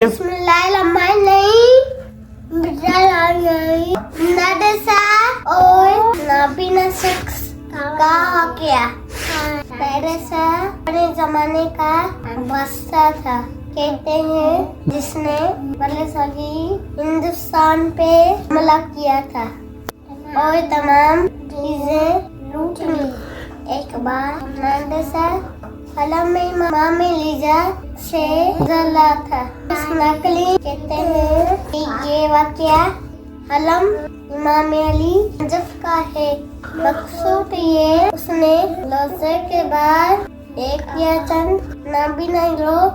Bismillahirrahmanirrahim. Nadasa और नाबीना शख्स का क्या पैरसा अपने जमाने का बादशाह था। कहते हैं जिसने बड़े सारी हिंदुस्तान पे हमला किया था और तमाम चीजें लूट ली। एक बार नादसा मामे लीजा से जला था। इस नकली कहते हैं कि ये वाकया हलम इमाम अली नजफ का है। मकसूद ये उसने लौजे के बाद एक या चंद नाबीना लोग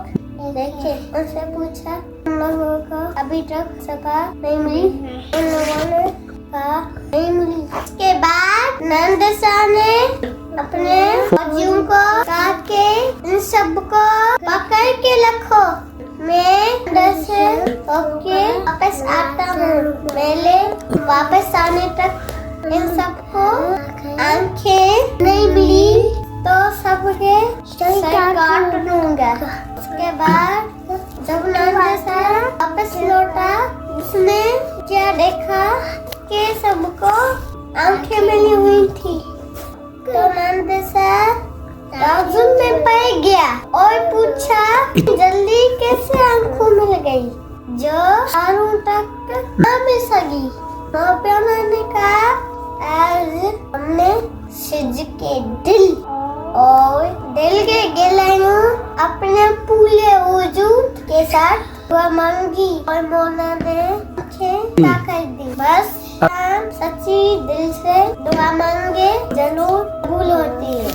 देखे। उनसे पूछा उन लोगों को अभी तक सफा नहीं मिली। उन लोगों ने कहा नहीं मिली। इसके बाद नादसा ने अपने फौजियों को कहा कि इन सबको पकड़ के रखो, मैं से होके वापस आता हूँ। मेले वापस आने तक इन सबको आंखें नहीं मिली तो सबके सर काट दूंगा। उसके बाद जब नादसा वापस लौटा उसने क्या देखा कि सबको आंखें मिली हुई थी। तो नादसा ताजुब में पड़ गया और पूछा जल्दी कैसे आंखों मिल गई जो सारों तक न मिल सकी। नौपियों ने कहा आज हमने सिज के दिल और दिल के गिलाइयों अपने पूरे वजूद के साथ दुआ मांगी और मौला ने आंखें कर दी। बस सच्ची दिल से दुआ मांगे जरूर कबूल होती है।